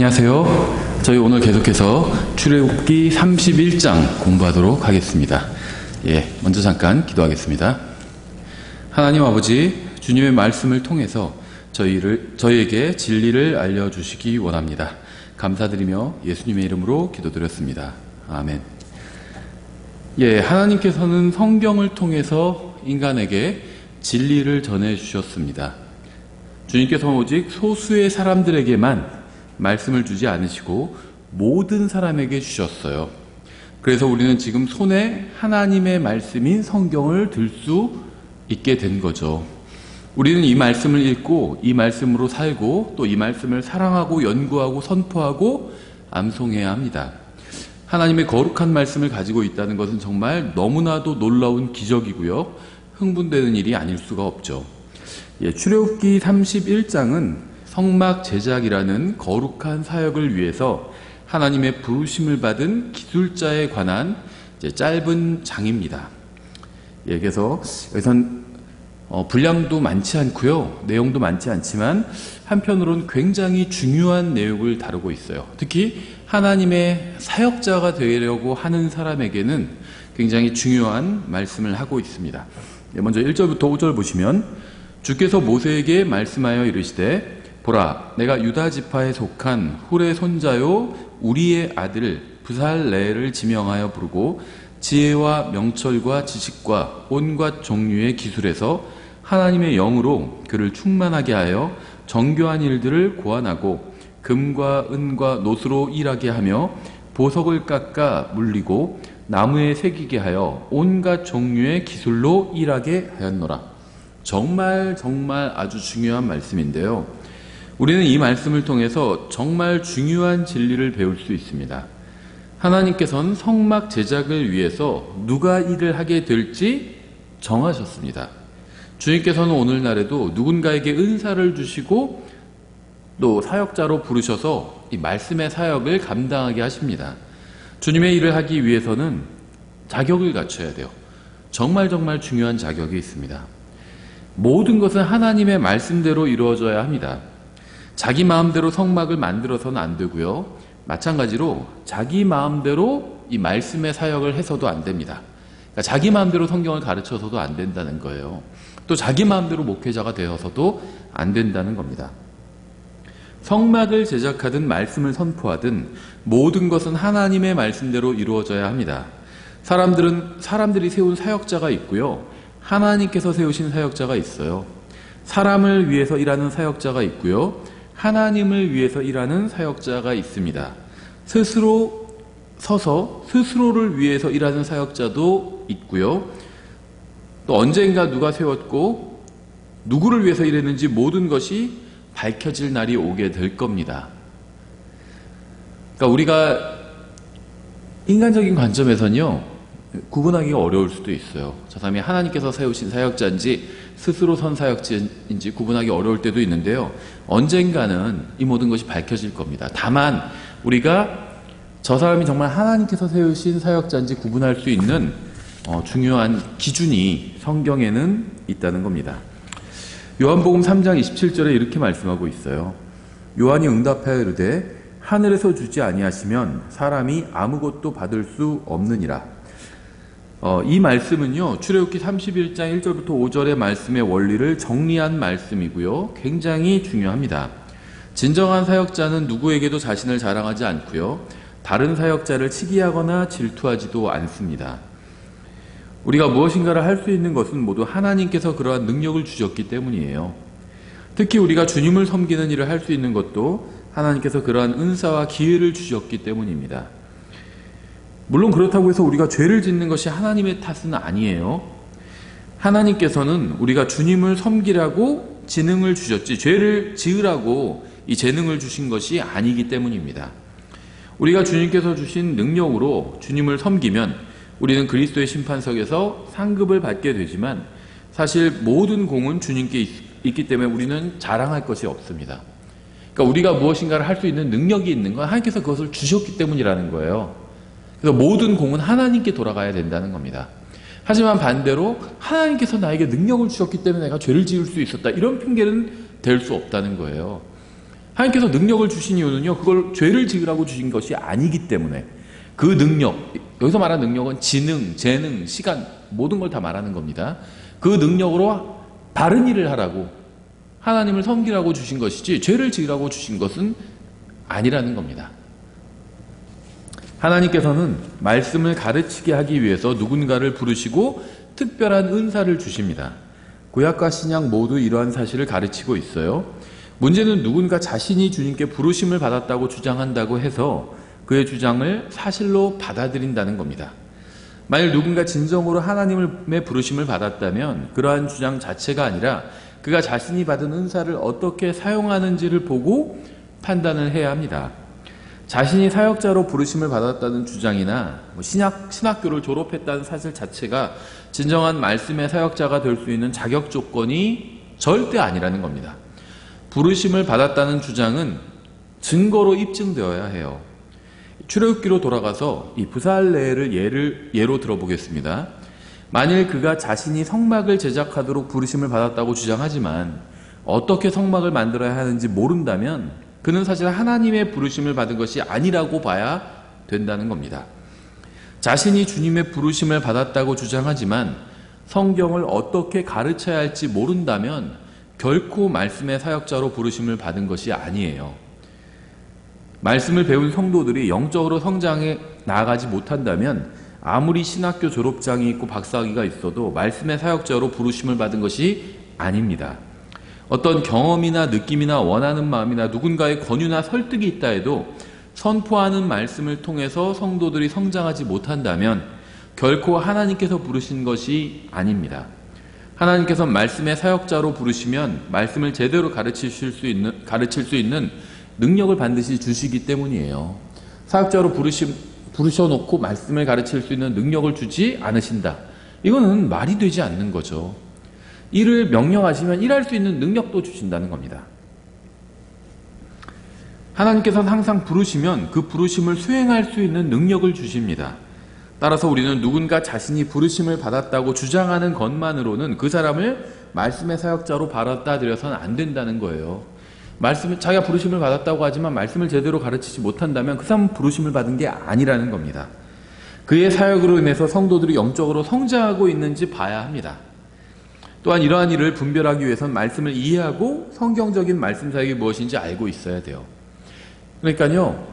안녕하세요. 저희 오늘 계속해서 출애굽기 31장 공부하도록 하겠습니다. 먼저 잠깐 기도하겠습니다. 하나님 아버지, 주님의 말씀을 통해서 저희에게 진리를 알려주시기 원합니다. 감사드리며 예수님의 이름으로 기도드렸습니다. 아멘. 하나님께서는 성경을 통해서 인간에게 진리를 전해주셨습니다. 주님께서는 오직 소수의 사람들에게만 말씀을 주지 않으시고 모든 사람에게 주셨어요. 그래서 우리는 지금 손에 하나님의 말씀인 성경을 들 수 있게 된 거죠. 우리는 이 말씀을 읽고 이 말씀으로 살고 또 이 말씀을 사랑하고 연구하고 선포하고 암송해야 합니다. 하나님의 거룩한 말씀을 가지고 있다는 것은 정말 너무나도 놀라운 기적이고요. 흥분되는 일이 아닐 수가 없죠. 출애굽기 31장은 성막 제작이라는 거룩한 사역을 위해서 하나님의 부르심을 받은 기술자에 관한 짧은 장입니다. 그래서 여기선 분량도 많지 않고요. 내용도 많지 않지만 한편으로는 굉장히 중요한 내용을 다루고 있어요. 특히 하나님의 사역자가 되려고 하는 사람에게는 굉장히 중요한 말씀을 하고 있습니다. 먼저 1절부터 5절 보시면 주께서 모세에게 말씀하여 이르시되 보라, 내가 유다 지파에 속한 훌의 손자요 우리의 아들 브살레를 지명하여 부르고 지혜와 명철과 지식과 온갖 종류의 기술에서 하나님의 영으로 그를 충만하게 하여 정교한 일들을 고안하고 금과 은과 노수로 일하게 하며 보석을 깎아 물리고 나무에 새기게 하여 온갖 종류의 기술로 일하게 하였노라. 정말 아주 중요한 말씀인데요. 우리는 이 말씀을 통해서 정말 중요한 진리를 배울 수 있습니다. 하나님께서는 성막 제작을 위해서 누가 일을 하게 될지 정하셨습니다. 주님께서는 오늘날에도 누군가에게 은사를 주시고 또 사역자로 부르셔서 이 말씀의 사역을 감당하게 하십니다. 주님의 일을 하기 위해서는 자격을 갖춰야 돼요. 정말 중요한 자격이 있습니다. 모든 것은 하나님의 말씀대로 이루어져야 합니다. 자기 마음대로 성막을 만들어서는 안 되고요. 마찬가지로 자기 마음대로 이 말씀의 사역을 해서도 안 됩니다. 그러니까 자기 마음대로 성경을 가르쳐서도 안 된다는 거예요. 또 자기 마음대로 목회자가 되어서도 안 된다는 겁니다. 성막을 제작하든 말씀을 선포하든 모든 것은 하나님의 말씀대로 이루어져야 합니다. 사람들이 세운 사역자가 있고요. 하나님께서 세우신 사역자가 있어요. 사람을 위해서 일하는 사역자가 있고요. 하나님을 위해서 일하는 사역자가 있습니다. 스스로 서서 스스로를 위해서 일하는 사역자도 있고요. 또 언젠가 누가 세웠고 누구를 위해서 일했는지 모든 것이 밝혀질 날이 오게 될 겁니다. 그러니까 우리가 인간적인 관점에서는요, 구분하기가 어려울 수도 있어요. 저 사람이 하나님께서 세우신 사역자인지 스스로 선 사역자인지 구분하기 어려울 때도 있는데요. 언젠가는 이 모든 것이 밝혀질 겁니다. 다만 우리가 저 사람이 정말 하나님께서 세우신 사역자인지 구분할 수 있는 중요한 기준이 성경에는 있다는 겁니다. 요한복음 3장 27절에 이렇게 말씀하고 있어요. 요한이 응답하여 이르되 하늘에서 주지 아니하시면 사람이 아무것도 받을 수 없느니라. 이 말씀은요, 출애굽기 31장 1절부터 5절의 말씀의 원리를 정리한 말씀이고요. 굉장히 중요합니다. 진정한 사역자는 누구에게도 자신을 자랑하지 않고요. 다른 사역자를 치기하거나 질투하지도 않습니다. 우리가 무엇인가를 할 수 있는 것은 모두 하나님께서 그러한 능력을 주셨기 때문이에요. 특히 우리가 주님을 섬기는 일을 할 수 있는 것도 하나님께서 그러한 은사와 기회를 주셨기 때문입니다. 물론 그렇다고 해서 우리가 죄를 짓는 것이 하나님의 탓은 아니에요. 하나님께서는 우리가 주님을 섬기라고 지능을 주셨지 죄를 지으라고 이 재능을 주신 것이 아니기 때문입니다. 우리가 주님께서 주신 능력으로 주님을 섬기면 우리는 그리스도의 심판석에서 상급을 받게 되지만 사실 모든 공은 주님께 있기 때문에 우리는 자랑할 것이 없습니다. 그러니까 우리가 무엇인가를 할 수 있는 능력이 있는 건 하나님께서 그것을 주셨기 때문이라는 거예요. 그래서 모든 공은 하나님께 돌아가야 된다는 겁니다. 하지만 반대로 하나님께서 나에게 능력을 주셨기 때문에 내가 죄를 지을 수 있었다, 이런 핑계는 될 수 없다는 거예요. 하나님께서 능력을 주신 이유는요, 그걸 죄를 지으라고 주신 것이 아니기 때문에, 그 능력, 여기서 말하는 능력은 지능, 재능, 시간, 모든 걸 다 말하는 겁니다. 그 능력으로 바른 일을 하라고, 하나님을 섬기라고 주신 것이지 죄를 지으라고 주신 것은 아니라는 겁니다. 하나님께서는 말씀을 가르치게 하기 위해서 누군가를 부르시고 특별한 은사를 주십니다. 구약과 신약 모두 이러한 사실을 가르치고 있어요. 문제는 누군가 자신이 주님께 부르심을 받았다고 주장한다고 해서 그의 주장을 사실로 받아들인다는 겁니다. 만일 누군가 진정으로 하나님의 부르심을 받았다면 그러한 주장 자체가 아니라 그가 자신이 받은 은사를 어떻게 사용하는지를 보고 판단을 해야 합니다. 자신이 사역자로 부르심을 받았다는 주장이나 신학교를 졸업했다는 사실 자체가 진정한 말씀의 사역자가 될 수 있는 자격 조건이 절대 아니라는 겁니다. 부르심을 받았다는 주장은 증거로 입증되어야 해요. 출애굽기로 돌아가서 이 브살레를 예로 들어보겠습니다. 만일 그가 자신이 성막을 제작하도록 부르심을 받았다고 주장하지만 어떻게 성막을 만들어야 하는지 모른다면 그는 사실 하나님의 부르심을 받은 것이 아니라고 봐야 된다는 겁니다. 자신이 주님의 부르심을 받았다고 주장하지만 성경을 어떻게 가르쳐야 할지 모른다면 결코 말씀의 사역자로 부르심을 받은 것이 아니에요. 말씀을 배운 성도들이 영적으로 성장해 나아가지 못한다면 아무리 신학교 졸업장이 있고 박사학위가 있어도 말씀의 사역자로 부르심을 받은 것이 아닙니다. 어떤 경험이나 느낌이나 원하는 마음이나 누군가의 권유나 설득이 있다 해도 선포하는 말씀을 통해서 성도들이 성장하지 못한다면 결코 하나님께서 부르신 것이 아닙니다. 하나님께서 말씀의 사역자로 부르시면 말씀을 제대로 가르칠 수 있는 능력을 반드시 주시기 때문이에요. 사역자로 부르셔놓고 말씀을 가르칠 수 있는 능력을 주지 않으신다. 이거는 말이 되지 않는 거죠. 일을 명령하시면 일할 수 있는 능력도 주신다는 겁니다. 하나님께서는 항상 부르시면 그 부르심을 수행할 수 있는 능력을 주십니다. 따라서 우리는 누군가 자신이 부르심을 받았다고 주장하는 것만으로는 그 사람을 말씀의 사역자로 받아들여서는 안 된다는 거예요. 자기가 부르심을 받았다고 하지만 말씀을 제대로 가르치지 못한다면 그 사람은 부르심을 받은 게 아니라는 겁니다. 그의 사역으로 인해서 성도들이 영적으로 성장하고 있는지 봐야 합니다. 또한 이러한 일을 분별하기 위해서는 말씀을 이해하고 성경적인 말씀 사역이 무엇인지 알고 있어야 돼요. 그러니까요,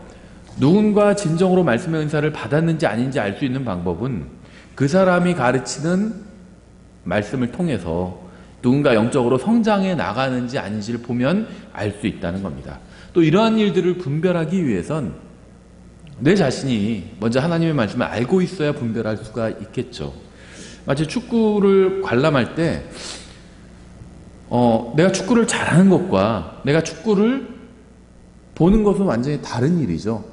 누군가 진정으로 말씀의 은사를 받았는지 아닌지 알 수 있는 방법은 그 사람이 가르치는 말씀을 통해서 누군가 영적으로 성장해 나가는지 아닌지를 보면 알 수 있다는 겁니다. 또 이러한 일들을 분별하기 위해선 내 자신이 먼저 하나님의 말씀을 알고 있어야 분별할 수가 있겠죠. 마치 축구를 관람할 때 내가 축구를 잘하는 것과 내가 축구를 보는 것은 완전히 다른 일이죠.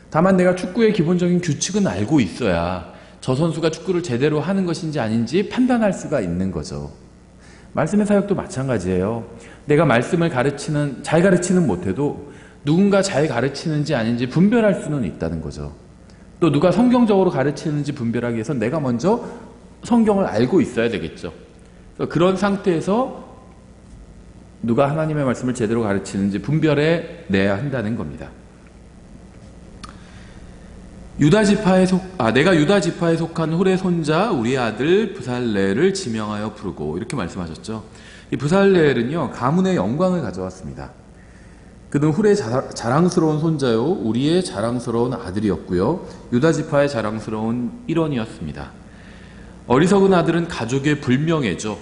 다만 내가 축구의 기본적인 규칙은 알고 있어야 저 선수가 축구를 제대로 하는 것인지 아닌지 판단할 수가 있는 거죠. 말씀의 사역도 마찬가지예요. 내가 말씀을 잘 가르치는 못해도 누군가 잘 가르치는지 아닌지 분별할 수는 있다는 거죠. 또 누가 성경적으로 가르치는지 분별하기 위해서 내가 먼저 성경을 알고 있어야 되겠죠. 그런 상태에서 누가 하나님의 말씀을 제대로 가르치는지 분별해 내야 한다는 겁니다. 내가 유다 지파에 속한 훌의 손자 우리의 아들 브살레를 지명하여 부르고 이렇게 말씀하셨죠. 이 브살레는요, 가문의 영광을 가져왔습니다. 그는 훌의 자랑스러운 손자요 우리의 자랑스러운 아들이었고요, 유다 지파의 자랑스러운 일원이었습니다. 어리석은 아들은 가족의 불명예죠.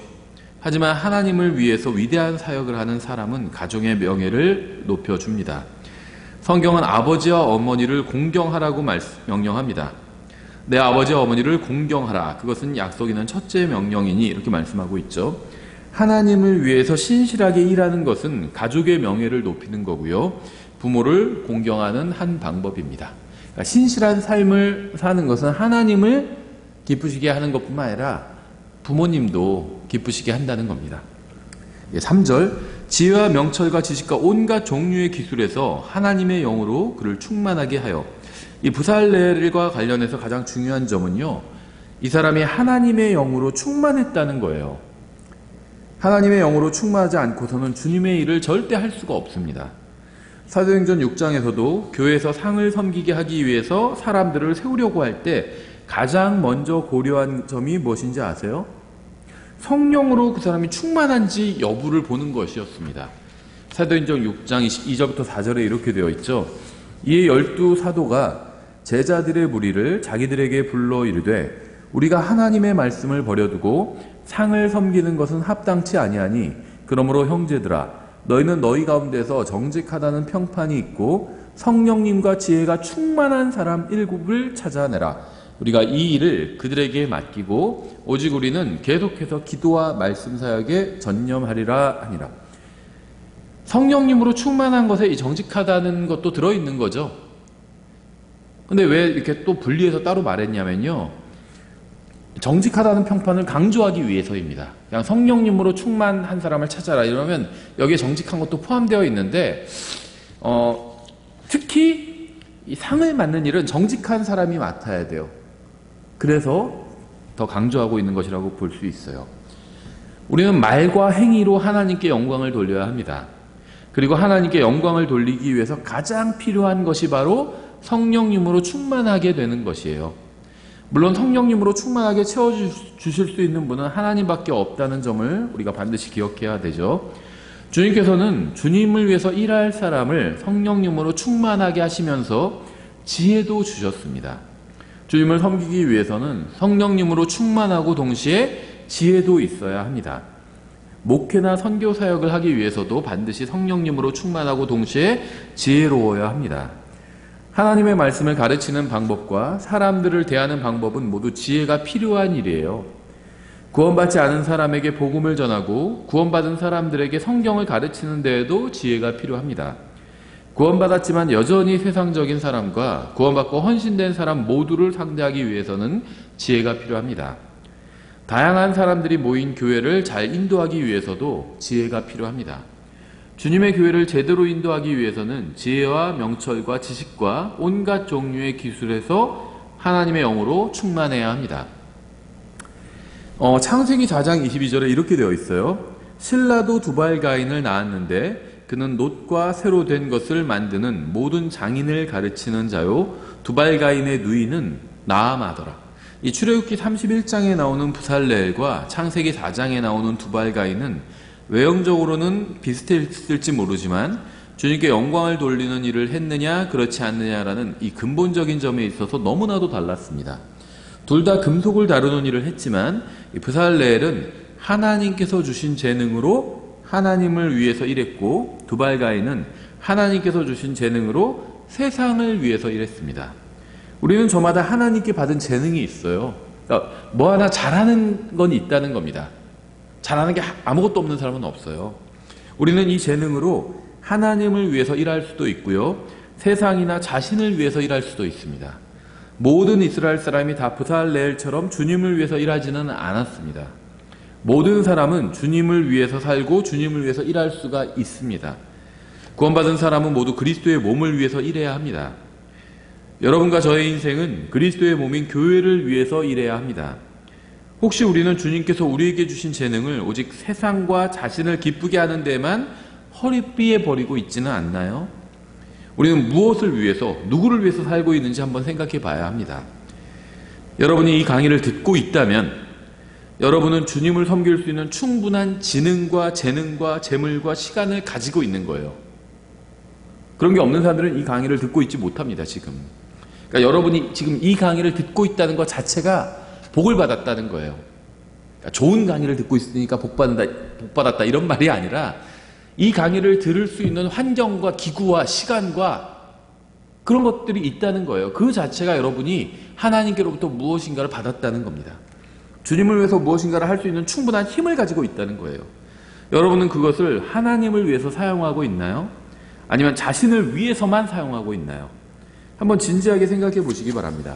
하지만 하나님을 위해서 위대한 사역을 하는 사람은 가정의 명예를 높여줍니다. 성경은 아버지와 어머니를 공경하라고 명령합니다. 내 아버지와 어머니를 공경하라. 그것은 약속 있는 첫째 명령이니 이렇게 말씀하고 있죠. 하나님을 위해서 신실하게 일하는 것은 가족의 명예를 높이는 거고요. 부모를 공경하는 한 방법입니다. 그러니까 신실한 삶을 사는 것은 하나님을 기쁘시게 하는 것뿐만 아니라 부모님도 기쁘시게 한다는 겁니다. 3절, 지혜와 명철과 지식과 온갖 종류의 기술에서 하나님의 영으로 그를 충만하게 하여. 이 브살렐과 관련해서 가장 중요한 점은요, 이 사람이 하나님의 영으로 충만했다는 거예요. 하나님의 영으로 충만하지 않고서는 주님의 일을 절대 할 수가 없습니다. 사도행전 6장에서도 교회에서 상을 섬기게 하기 위해서 사람들을 세우려고 할 때 가장 먼저 고려한 점이 무엇인지 아세요? 성령으로 그 사람이 충만한지 여부를 보는 것이었습니다. 사도행전 6장 2절부터 4절에 이렇게 되어 있죠. 이에 12사도가 제자들의 무리를 자기들에게 불러 이르되 우리가 하나님의 말씀을 버려두고 상을 섬기는 것은 합당치 아니하니 그러므로 형제들아 너희는 너희 가운데서 정직하다는 평판이 있고 성령님과 지혜가 충만한 사람 7을 찾아내라. 우리가 이 일을 그들에게 맡기고 오직 우리는 계속해서 기도와 말씀 사역에 전념하리라 하니라. 성령님으로 충만한 것에 이 정직하다는 것도 들어있는 거죠. 근데 왜 이렇게 또 분리해서 따로 말했냐면요, 정직하다는 평판을 강조하기 위해서입니다. 그냥 성령님으로 충만한 사람을 찾아라 이러면 여기에 정직한 것도 포함되어 있는데 특히 이 상을 맡는 일은 정직한 사람이 맡아야 돼요. 그래서 더 강조하고 있는 것이라고 볼 수 있어요. 우리는 말과 행위로 하나님께 영광을 돌려야 합니다. 그리고 하나님께 영광을 돌리기 위해서 가장 필요한 것이 바로 성령님으로 충만하게 되는 것이에요. 물론 성령님으로 충만하게 채워주실 수 있는 분은 하나님밖에 없다는 점을 우리가 반드시 기억해야 되죠. 주님께서는 주님을 위해서 일할 사람을 성령님으로 충만하게 하시면서 지혜도 주셨습니다. 주님을 섬기기 위해서는 성령님으로 충만하고 동시에 지혜도 있어야 합니다. 목회나 선교 사역을 하기 위해서도 반드시 성령님으로 충만하고 동시에 지혜로워야 합니다. 하나님의 말씀을 가르치는 방법과 사람들을 대하는 방법은 모두 지혜가 필요한 일이에요. 구원받지 않은 사람에게 복음을 전하고 구원받은 사람들에게 성경을 가르치는 데에도 지혜가 필요합니다. 구원받았지만 여전히 세상적인 사람과 구원받고 헌신된 사람 모두를 상대하기 위해서는 지혜가 필요합니다. 다양한 사람들이 모인 교회를 잘 인도하기 위해서도 지혜가 필요합니다. 주님의 교회를 제대로 인도하기 위해서는 지혜와 명철과 지식과 온갖 종류의 기술에서 하나님의 영으로 충만해야 합니다. 창세기 4장 22절에 이렇게 되어 있어요. 신라도 두발가인을 낳았는데 그는 놋과 새로 된 것을 만드는 모든 장인을 가르치는 자요 두발가인의 누이는 나아마더라. 이 출애굽기 31장에 나오는 부살레엘과 창세기 4장에 나오는 두발가인은 외형적으로는 비슷했을지 모르지만 주님께 영광을 돌리는 일을 했느냐 그렇지 않느냐라는 이 근본적인 점에 있어서 너무나도 달랐습니다. 둘 다 금속을 다루는 일을 했지만 부살레엘은 하나님께서 주신 재능으로 하나님을 위해서 일했고 두발가인은 하나님께서 주신 재능으로 세상을 위해서 일했습니다. 우리는 저마다 하나님께 받은 재능이 있어요. 그러니까 뭐 하나 잘하는 건 있다는 겁니다. 잘하는 게 아무것도 없는 사람은 없어요. 우리는 이 재능으로 하나님을 위해서 일할 수도 있고요. 세상이나 자신을 위해서 일할 수도 있습니다. 모든 이스라엘 사람이 다 부살레엘처럼 주님을 위해서 일하지는 않았습니다. 모든 사람은 주님을 위해서 살고 주님을 위해서 일할 수가 있습니다. 구원받은 사람은 모두 그리스도의 몸을 위해서 일해야 합니다. 여러분과 저의 인생은 그리스도의 몸인 교회를 위해서 일해야 합니다. 혹시 우리는 주님께서 우리에게 주신 재능을 오직 세상과 자신을 기쁘게 하는 데만 허리띠에 버리고 있지는 않나요? 우리는 무엇을 위해서, 누구를 위해서 살고 있는지 한번 생각해 봐야 합니다. 여러분이 이 강의를 듣고 있다면 여러분은 주님을 섬길 수 있는 충분한 지능과 재능과 재물과 시간을 가지고 있는 거예요. 그런 게 없는 사람들은 이 강의를 듣고 있지 못합니다, 지금. 그러니까 여러분이 지금 이 강의를 듣고 있다는 것 자체가 복을 받았다는 거예요. 그러니까 좋은 강의를 듣고 있으니까 복 받았다 이런 말이 아니라 이 강의를 들을 수 있는 환경과 기구와 시간과 그런 것들이 있다는 거예요. 그 자체가 여러분이 하나님께로부터 무엇인가를 받았다는 겁니다. 주님을 위해서 무엇인가를 할 수 있는 충분한 힘을 가지고 있다는 거예요. 여러분은 그것을 하나님을 위해서 사용하고 있나요? 아니면 자신을 위해서만 사용하고 있나요? 한번 진지하게 생각해 보시기 바랍니다.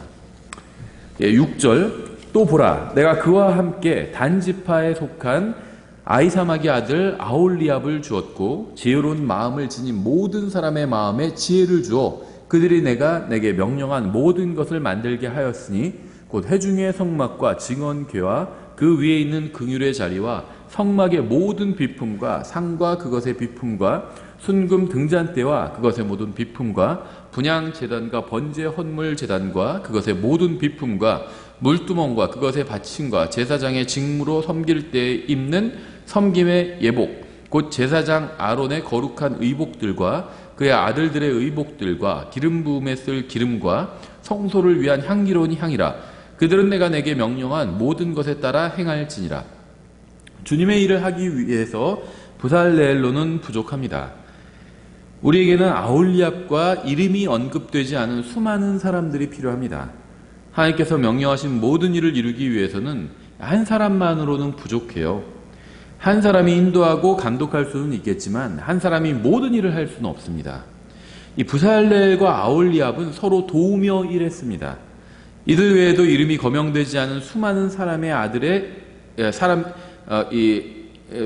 6절 또 보라 내가 그와 함께 단지파에 속한 아히사막의 아들 아홀리압을 주었고 지혜로운 마음을 지닌 모든 사람의 마음에 지혜를 주어 그들이 내게 명령한 모든 것을 만들게 하였으니 곧 회중의 성막과 증언궤와 그 위에 있는 긍휼의 자리와 성막의 모든 비품과 상과 그것의 비품과 순금 등잔대와 그것의 모든 비품과 분향제단과 번제 헌물제단과 그것의 모든 비품과 물두멍과 그것의 받침과 제사장의 직무로 섬길 때에 입는 섬김의 예복 곧 제사장 아론의 거룩한 의복들과 그의 아들들의 의복들과 기름 부음에 쓸 기름과 성소를 위한 향기로운 향이라. 그들은 내가 내게 명령한 모든 것에 따라 행할지니라. 주님의 일을 하기 위해서 부살레엘로는 부족합니다. 우리에게는 아홀리압과 이름이 언급되지 않은 수많은 사람들이 필요합니다. 하나님께서 명령하신 모든 일을 이루기 위해서는 한 사람만으로는 부족해요. 한 사람이 인도하고 감독할 수는 있겠지만 한 사람이 모든 일을 할 수는 없습니다. 이 부살레엘과 아홀리압은 서로 도우며 일했습니다. 이들 외에도 이름이 거명되지 않은 수많은 사람의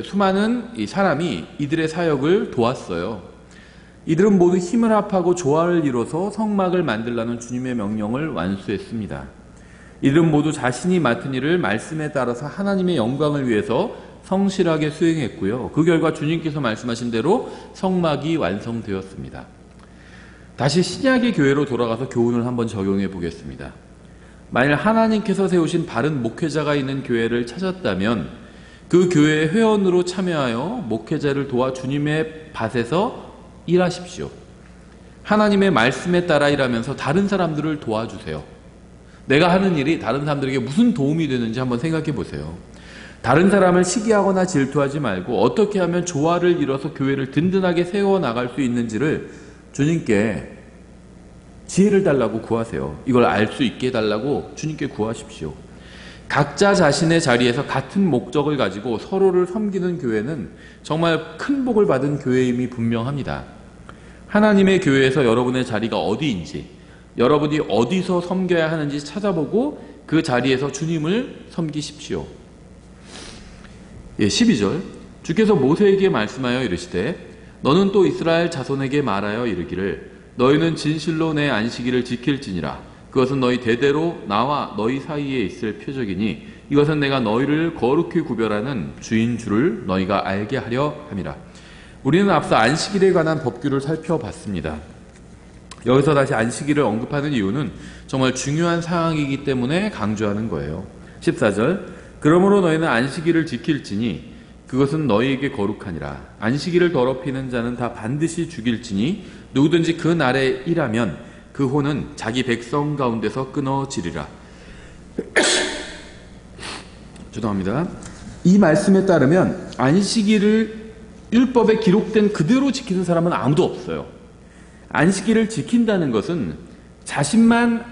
수많은 사람이 이들의 사역을 도왔어요. 이들은 모두 힘을 합하고 조화를 이뤄서 성막을 만들라는 주님의 명령을 완수했습니다. 이들은 모두 자신이 맡은 일을 말씀에 따라서 하나님의 영광을 위해서 성실하게 수행했고요. 그 결과 주님께서 말씀하신 대로 성막이 완성되었습니다. 다시 신약의 교회로 돌아가서 교훈을 한번 적용해 보겠습니다. 만일 하나님께서 세우신 바른 목회자가 있는 교회를 찾았다면 그 교회의 회원으로 참여하여 목회자를 도와 주님의 밭에서 일하십시오. 하나님의 말씀에 따라 일하면서 다른 사람들을 도와주세요. 내가 하는 일이 다른 사람들에게 무슨 도움이 되는지 한번 생각해 보세요. 다른 사람을 시기하거나 질투하지 말고 어떻게 하면 조화를 이뤄서 교회를 든든하게 세워나갈 수 있는지를 주님께 지혜를 달라고 구하세요. 이걸 알 수 있게 해달라고 주님께 구하십시오. 각자 자신의 자리에서 같은 목적을 가지고 서로를 섬기는 교회는 정말 큰 복을 받은 교회임이 분명합니다. 하나님의 교회에서 여러분의 자리가 어디인지, 여러분이 어디서 섬겨야 하는지 찾아보고 그 자리에서 주님을 섬기십시오. 12절 주께서 모세에게 말씀하여 이르시되 너는 또 이스라엘 자손에게 말하여 이르기를 너희는 진실로 내 안식일을 지킬지니라. 그것은 너희 대대로 나와 너희 사이에 있을 표적이니 이것은 내가 너희를 거룩히 구별하는 주인 줄을 너희가 알게 하려 함이라. 우리는 앞서 안식일에 관한 법규를 살펴봤습니다. 여기서 다시 안식일을 언급하는 이유는 정말 중요한 사항이기 때문에 강조하는 거예요. 14절 그러므로 너희는 안식일을 지킬지니 그것은 너희에게 거룩하니라. 안식일을 더럽히는 자는 다 반드시 죽일지니 누구든지 그 날에 일하면 그 혼은 자기 백성 가운데서 끊어지리라. 죄송합니다. 이 말씀에 따르면 안식일을 율법에 기록된 그대로 지키는 사람은 아무도 없어요. 안식일을 지킨다는 것은 자신만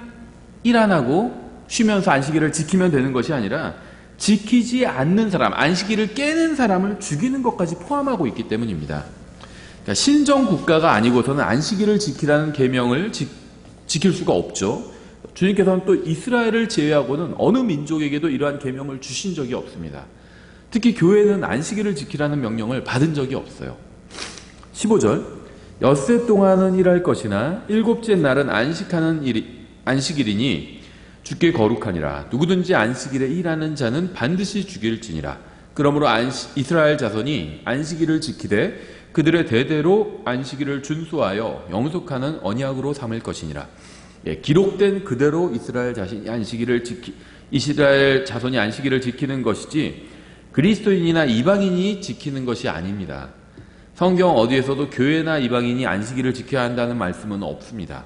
일 안 하고 쉬면서 안식일을 지키면 되는 것이 아니라 지키지 않는 사람, 안식일을 깨는 사람을 죽이는 것까지 포함하고 있기 때문입니다. 그러니까 신정 국가가 아니고서는 안식일을 지키라는 계명을 지킬 수가 없죠. 주님께서는 또 이스라엘을 제외하고는 어느 민족에게도 이러한 계명을 주신 적이 없습니다. 특히 교회는 안식일을 지키라는 명령을 받은 적이 없어요. 15절 엿새 동안은 일할 것이나 일곱째 날은 안식일이니 주께 거룩하니라. 누구든지 안식일에 일하는 자는 반드시 죽일지니라. 그러므로 이스라엘 자손이 안식일을 지키되 그들의 대대로 안식일을 준수하여 영속하는 언약으로 삼을 것이니라. 기록된 그대로 이스라엘 자손이 안식일을 지키는 것이지 그리스도인이나 이방인이 지키는 것이 아닙니다. 성경 어디에서도 교회나 이방인이 안식일을 지켜야 한다는 말씀은 없습니다.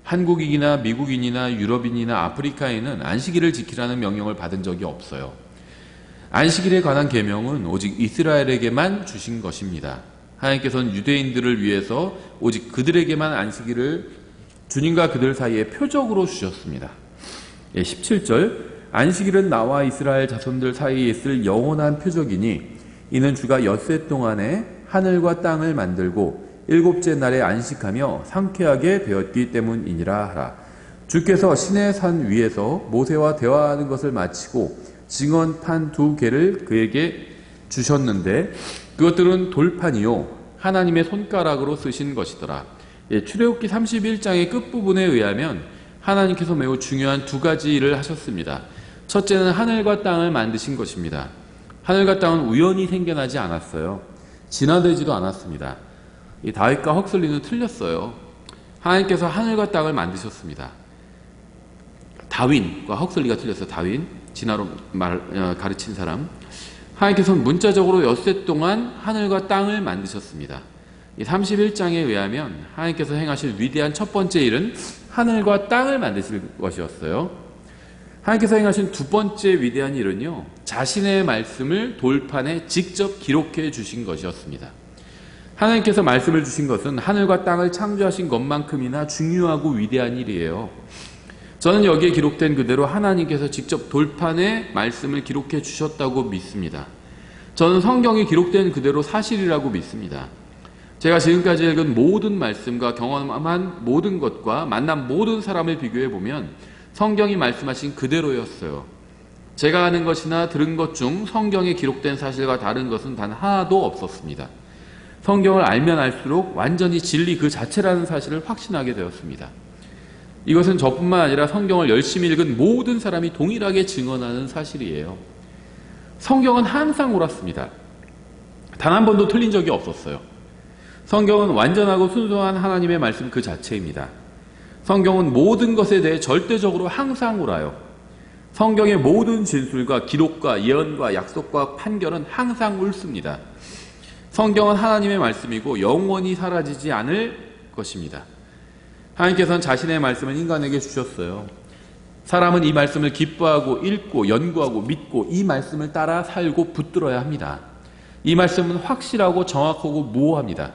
한국인이나 미국인이나 유럽인이나 아프리카인은 안식일을 지키라는 명령을 받은 적이 없어요. 안식일에 관한 계명은 오직 이스라엘에게만 주신 것입니다. 하나님께서는 유대인들을 위해서 오직 그들에게만 안식일을 주님과 그들 사이에 표적으로 주셨습니다. 17절 안식일은 나와 이스라엘 자손들 사이에 있을 영원한 표적이니 이는 주가 엿새 동안에 하늘과 땅을 만들고 일곱째 날에 안식하며 상쾌하게 되었기 때문이니라 하라. 주께서 시내 산 위에서 모세와 대화하는 것을 마치고 증언판 2개를 그에게 주셨는데 그것들은 돌판이요 하나님의 손가락으로 쓰신 것이더라. 출애굽기 31장의 끝부분에 의하면 하나님께서 매우 중요한 2가지 일을 하셨습니다. 첫째는 하늘과 땅을 만드신 것입니다. 하늘과 땅은 우연히 생겨나지 않았어요. 진화되지도 않았습니다. 이 다윗과 헉슬리는 틀렸어요. 하나님께서 하늘과 땅을 만드셨습니다. 다윈과 헉슬리가 틀렸어요. 다윈, 진화로 가르친 사람. 하나님께서는 문자적으로 엿새 동안 하늘과 땅을 만드셨습니다. 이 31장에 의하면 하나님께서 행하실 위대한 첫 번째 일은 하늘과 땅을 만드실 것이었어요. 하나님께서 행하신 두 번째 위대한 일은요, 자신의 말씀을 돌판에 직접 기록해 주신 것이었습니다. 하나님께서 말씀을 주신 것은 하늘과 땅을 창조하신 것만큼이나 중요하고 위대한 일이에요. 저는 여기에 기록된 그대로 하나님께서 직접 돌판에 말씀을 기록해 주셨다고 믿습니다. 저는 성경이 기록된 그대로 사실이라고 믿습니다. 제가 지금까지 읽은 모든 말씀과 경험한 모든 것과 만난 모든 사람을 비교해 보면 성경이 말씀하신 그대로였어요. 제가 아는 것이나 들은 것 중 성경에 기록된 사실과 다른 것은 단 하나도 없었습니다. 성경을 알면 알수록 완전히 진리 그 자체라는 사실을 확신하게 되었습니다. 이것은 저뿐만 아니라 성경을 열심히 읽은 모든 사람이 동일하게 증언하는 사실이에요. 성경은 항상 옳았습니다. 단 한 번도 틀린 적이 없었어요. 성경은 완전하고 순수한 하나님의 말씀 그 자체입니다. 성경은 모든 것에 대해 절대적으로 항상 옳아요. 성경의 모든 진술과 기록과 예언과 약속과 판결은 항상 옳습니다. 성경은 하나님의 말씀이고 영원히 사라지지 않을 것입니다. 하나님께서는 자신의 말씀을 인간에게 주셨어요. 사람은 이 말씀을 기뻐하고 읽고 연구하고 믿고 이 말씀을 따라 살고 붙들어야 합니다. 이 말씀은 확실하고 정확하고 모호합니다.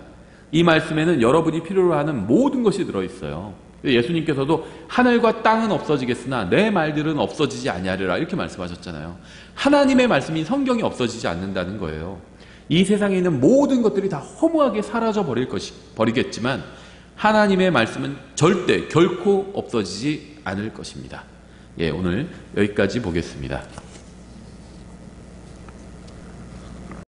이 말씀에는 여러분이 필요로 하는 모든 것이 들어있어요. 예수님께서도 하늘과 땅은 없어지겠으나 내 말들은 없어지지 아니하리라 이렇게 말씀하셨잖아요. 하나님의 말씀이 성경이 없어지지 않는다는 거예요. 이 세상에 있는 모든 것들이 다 허무하게 사라져 버리겠지만 하나님의 말씀은 절대 결코 없어지지 않을 것입니다. 오늘 여기까지 보겠습니다.